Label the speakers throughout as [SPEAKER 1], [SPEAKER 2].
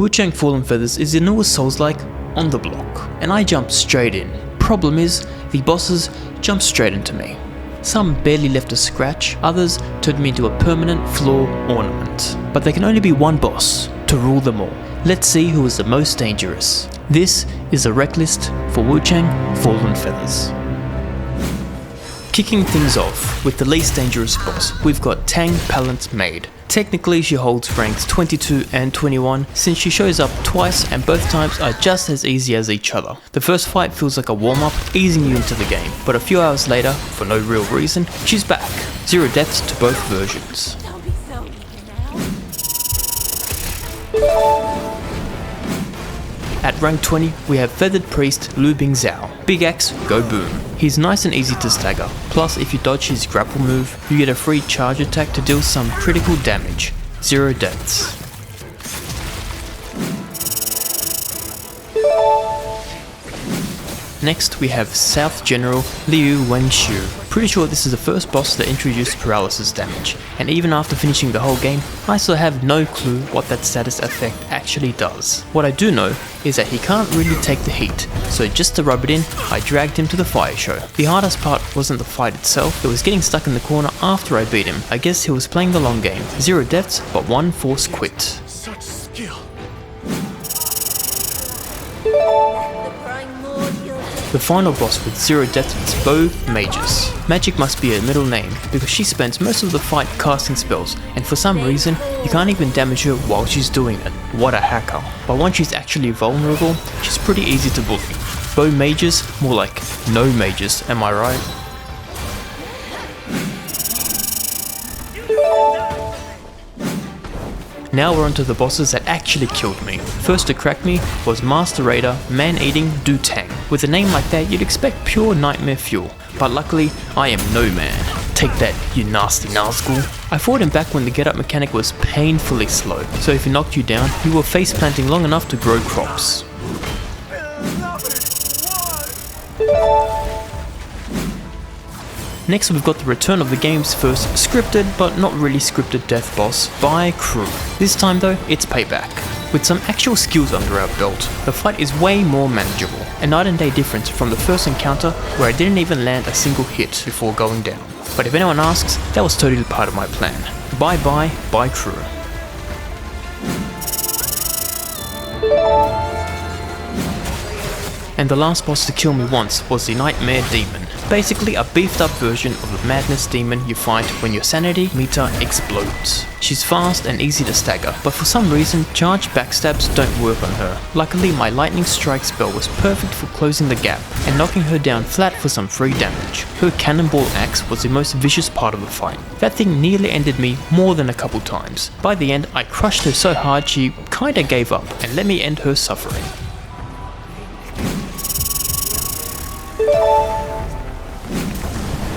[SPEAKER 1] Wuchang Fallen Feathers is the newest Souls-like on the block, and I jumped straight in. Problem is, the bosses jumped straight into me. Some barely left a scratch, others turned me into a permanent floor ornament. But there can only be one boss to rule them all. Let's see who is the most dangerous. This is a Wrecklist for Wuchang Fallen Feathers. Kicking things off with the least dangerous boss, we've got Tang Palant's Maid. Technically she holds ranks 22 and 21 since she shows up twice and both times are just as easy as each other. The first fight feels like a warm-up, easing you into the game, but a few hours later, for no real reason, she's back. 0 deaths to both versions. At rank 20, we have Feathered Priest Lu Bingzhang. Big axe, go boom. He's nice and easy to stagger, plus if you dodge his grapple move, you get a free charge attack to deal some critical damage. 0 deaths. Next we have South General Liu Wenxiu. Pretty sure this is the first boss that introduced paralysis damage, and even after finishing the whole game, I still have no clue what that status effect actually does. What I do know is that he can't really take the heat, so just to rub it in, I dragged him to the fire show. The hardest part wasn't the fight itself, it was getting stuck in the corner after I beat him. I guess he was playing the long game. 0 deaths, but 1 forced quit.
[SPEAKER 2] Such skill.
[SPEAKER 1] The final boss with 0 deaths is both Magus. Magic must be her middle name because she spends most of the fight casting spells, and for some reason you can't even damage her while she's doing it. What a hacker. But once she's actually vulnerable, she's pretty easy to bully. Bow mages, more like no mages, am I right? Now we're onto the bosses that actually killed me. First to crack me was Master Raider Man-Eating Dhutanga. With a name like that you'd expect pure nightmare fuel, but luckily I am no man. Take that, you nasty Nazgul. I fought him back when the get up mechanic was painfully slow, so if he knocked you down, you were face planting long enough to grow crops. Next we've got the return of the game's first scripted but not really scripted death boss by Crew. This time though, it's payback. With some actual skills under our belt, the fight is way more manageable. A night and day difference from the first encounter where I didn't even land a single hit before going down. But if anyone asks, that was totally part of my plan. Bye bye Crew. And the last boss to kill me once was the Nightmare Demon. Basically a beefed up version of the Madness Demon you fight when your sanity meter explodes. She's fast and easy to stagger, but for some reason charged backstabs don't work on her. Luckily my Lightning Strike spell was perfect for closing the gap and knocking her down flat for some free damage. Her Cannonball Axe was the most vicious part of the fight. That thing nearly ended me more than a couple times. By the end I crushed her so hard she kinda gave up and let me end her suffering.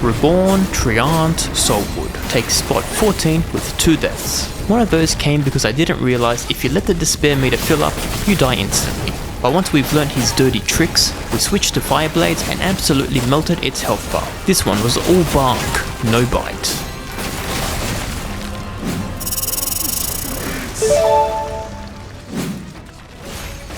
[SPEAKER 1] Reborn, Treant, Soulwood takes spot 14 with 2 deaths. One of those came because I didn't realise if you let the despair meter fill up, you die instantly. But once we've learnt his dirty tricks, we switched to Fire Blades and absolutely melted its health bar. This one was all bark, no bite.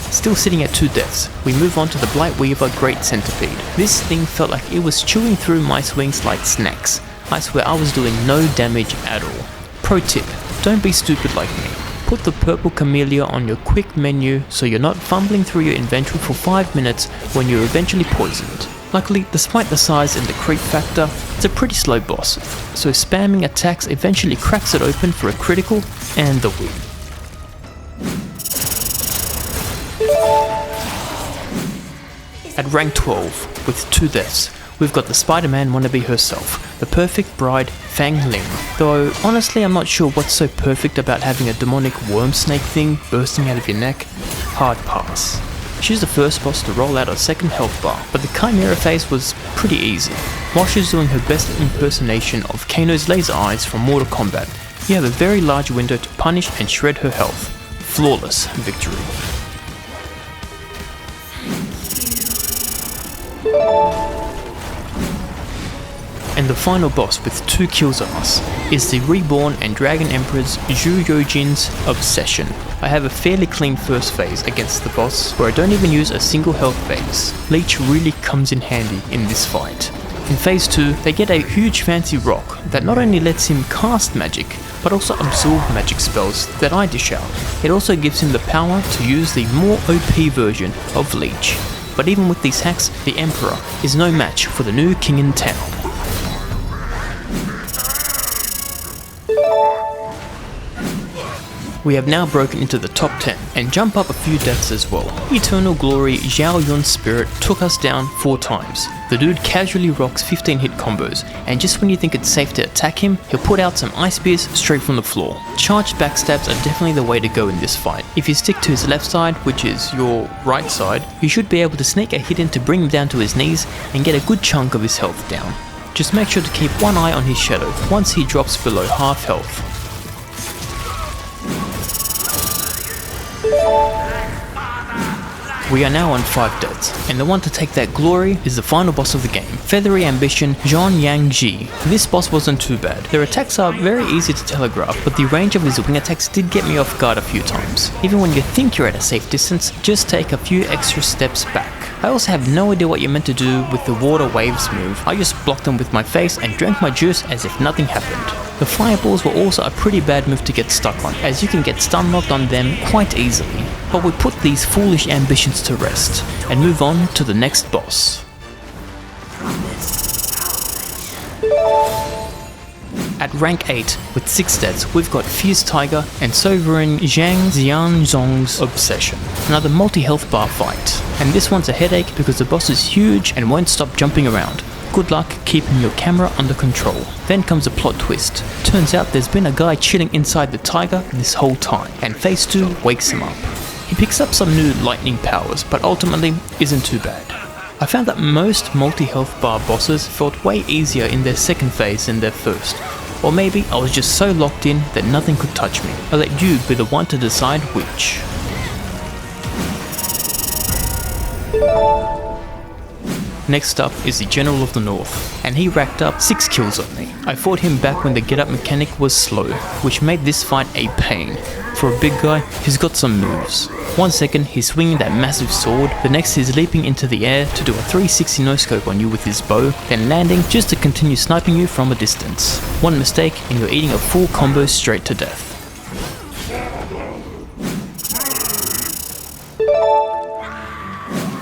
[SPEAKER 1] Still sitting at 2 deaths, we move on to the Blightweaver Great Centipede. This thing felt like it was chewing through my swings like snacks. I swear I was doing no damage at all. Pro tip, don't be stupid like me. Put the purple camellia on your quick menu so you're not fumbling through your inventory for 5 minutes when you're eventually poisoned. Luckily, despite the size and the creep factor, it's a pretty slow boss, so spamming attacks eventually cracks it open for a critical and the win. At rank 12, with 2 deaths, we've got the Spider-Man wannabe herself, the perfect bride, Fang Ling. Though, honestly I'm not sure what's so perfect about having a demonic worm snake thing bursting out of your neck. Hard pass. She's the first boss to roll out a second health bar, but the Chimera phase was pretty easy. While she's doing her best impersonation of Kano's laser eyes from Mortal Kombat, you have a very large window to punish and shred her health. Flawless victory. And And the final boss with 2 kills on us is the Reborn and Dragon Emperor's Youjin's Obsession. I have a fairly clean first phase against the boss where I don't even use a single health phase. Leech really comes in handy in this fight. In phase 2, they get a huge fancy rock that not only lets him cast magic, but also absorb magic spells that I dish out. It also gives him the power to use the more OP version of Leech. But even with these hacks, the Emperor is no match for the new king in town. We have now broken into the top 10 and jump up a few deaths as well. Eternal Glory Zhao Yun's spirit took us down 4 times. The dude casually rocks 15 hit combos, and just when you think it's safe to attack him, he'll put out some ice spears straight from the floor. Charged backstabs are definitely the way to go in this fight. If you stick to his left side, which is your right side, you should be able to sneak a hit in to bring him down to his knees and get a good chunk of his health down. Just make sure to keep one eye on his shadow once he drops below half health. We are now on 5 deaths, and the one to take that glory is the final boss of the game, Feathery Ambition Zhang. This boss wasn't too bad. Their attacks are very easy to telegraph, but the range of his wing attacks did get me off guard a few times. Even when you think you're at a safe distance, just take a few extra steps back. I also have no idea what you're meant to do with the water waves move. I just blocked them with my face and drank my juice as if nothing happened. The fireballs were also a pretty bad move to get stuck on, as you can get stun locked on them quite easily. But we put these foolish ambitions to rest, and move on to the next boss. At rank 8, with 6 deaths, we've got Fierce Tiger and Sovereign Xianzhong's Obsession. Another multi-health bar fight. And this one's a headache because the boss is huge and won't stop jumping around. Good luck keeping your camera under control. Then comes a plot twist. Turns out there's been a guy chilling inside the tiger this whole time, and phase 2 wakes him up. He picks up some new lightning powers, but ultimately isn't too bad. I found that most multi-health bar bosses felt way easier in their second phase than their first. Or maybe I was just so locked in that nothing could touch me. I'll let you be the one to decide which. Next up is the General of the North, and he racked up 6 kills on me. I fought him back when the get up mechanic was slow, which made this fight a pain. For a big guy, he's got some moves. 1 second he's swinging that massive sword, the next he's leaping into the air to do a 360 no-scope on you with his bow, then landing just to continue sniping you from a distance. One mistake and you're eating a full combo straight to death.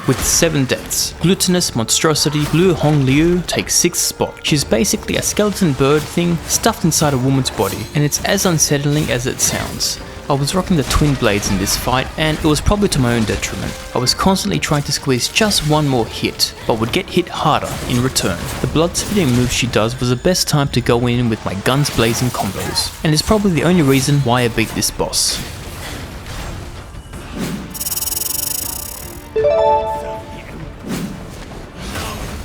[SPEAKER 1] With 7 deaths, Gluttonous Monstrosity Hongliu takes 6th spot. She's basically a skeleton bird thing stuffed inside a woman's body, and it's as unsettling as it sounds. I was rocking the twin blades in this fight, and it was probably to my own detriment. I was constantly trying to squeeze just one more hit, but would get hit harder in return. The blood spitting move she does was the best time to go in with my guns blazing combos, and it's probably the only reason why I beat this boss.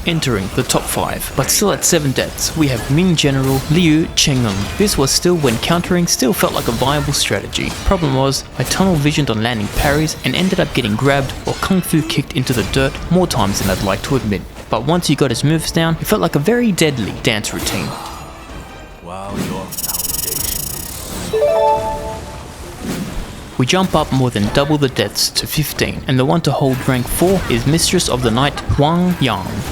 [SPEAKER 1] Entering the top 5, but still at 7 deaths, we have Ming General Liu Cheng'en. This was still when countering still felt like a viable strategy. Problem was, I tunnel visioned on landing parries and ended up getting grabbed or kung fu kicked into the dirt more times than I'd like to admit. But once you got his moves down, it felt like a very deadly dance routine. Wow, your foundation. We jump up more than double the deaths to 15, and the one to hold rank 4 is Mistress of the Night Huang.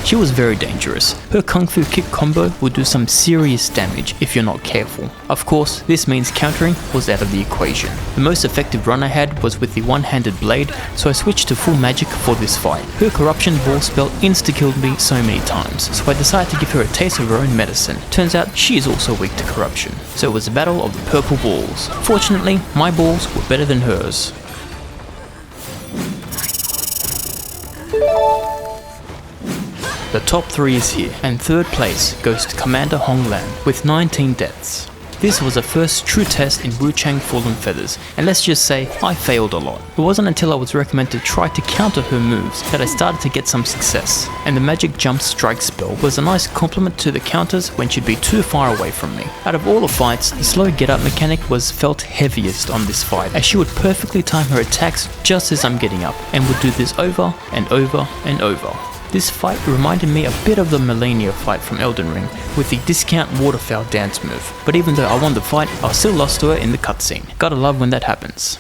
[SPEAKER 1] She was very dangerous. Her kung fu kick combo would do some serious damage if you're not careful. Of course, this means countering was out of the equation. The most effective run I had was with the one-handed blade, so I switched to full magic for this fight. Her corruption ball spell insta-killed me so many times, so I decided to give her a taste of her own medicine. Turns out she is also weak to corruption, so it was a battle of the purple balls. Fortunately, my balls were better than hers. The top 3 is here, and 3rd place goes to Commander Honglan with 19 deaths. This was the first true test in Wuchang Fallen Feathers, and let's just say I failed a lot. It wasn't until I was recommended to try to counter her moves that I started to get some success, and the magic jump strike spell was a nice complement to the counters when she'd be too far away from me. Out of all the fights, the slow get up mechanic was felt heaviest on this fight, as she would perfectly time her attacks just as I'm getting up, and would do this over and over and over. This fight reminded me a bit of the Millennia fight from Elden Ring, with the discount waterfowl dance move, but even though I won the fight, I still lost to her in the cutscene. Gotta love when that happens.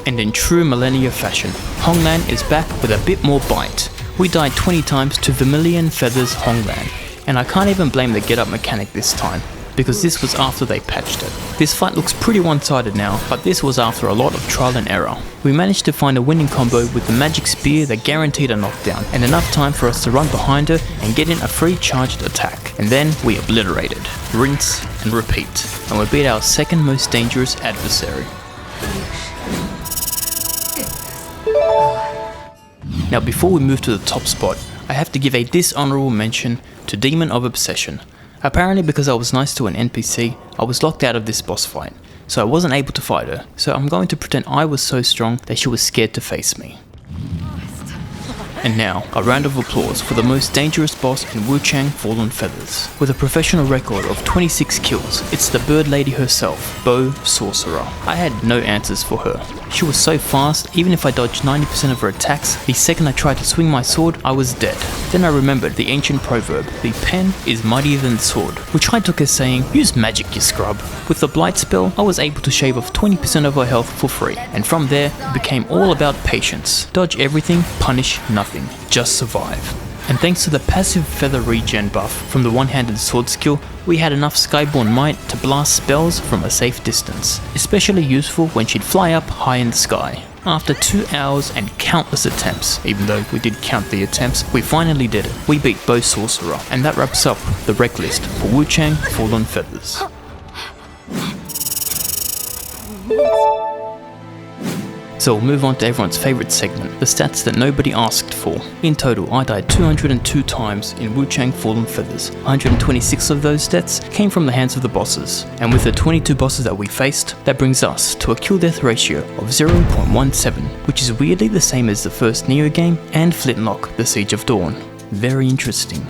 [SPEAKER 1] And in true Millennia fashion, Honglan is back with a bit more bite. We died 20 times to Vermillion Feathers Honglan, and I can't even blame the get up mechanic this time, because this was after they patched it. This fight looks pretty one-sided now, but this was after a lot of trial and error. We managed to find a winning combo with the magic spear that guaranteed a knockdown, and enough time for us to run behind her and get in a free charged attack. And then we obliterated, rinse and repeat, and we beat our second most dangerous adversary. Now before we move to the top spot, I have to give a dishonorable mention to Demon of Obsession. Apparently because I was nice to an NPC, I was locked out of this boss fight, so I wasn't able to fight her, so I'm going to pretend I was so strong that she was scared to face me. And now, a round of applause for the most dangerous boss in Wuchang Fallen Feathers. With a professional record of 26 kills, it's the bird lady herself, Bo Sorcerer. I had no answers for her. She was so fast, even if I dodged 90% of her attacks, the second I tried to swing my sword, I was dead. Then I remembered the ancient proverb, the pen is mightier than the sword, which I took as saying, use magic you scrub. With the blight spell, I was able to shave off 20% of her health for free, and from there, it became all about patience. Dodge everything, punish nothing. Just survive. And thanks to the passive feather regen buff from the one-handed sword skill, we had enough Skyborn might to blast spells from a safe distance, especially useful when she'd fly up high in the sky. After 2 hours and countless attempts, even though we did count the attempts, we finally did it. We beat Bo Sorcerer, and that wraps up the Wrecklist for Wuchang Fallen Feathers. So we'll move on to everyone's favourite segment, the stats that nobody asked for. In total, I died 202 times in Wuchang Fallen Feathers. 126 of those deaths came from the hands of the bosses, and with the 22 bosses that we faced, that brings us to a kill-death ratio of 0.17, which is weirdly the same as the first Neo game and Flintlock, The Siege of Dawn. Very interesting.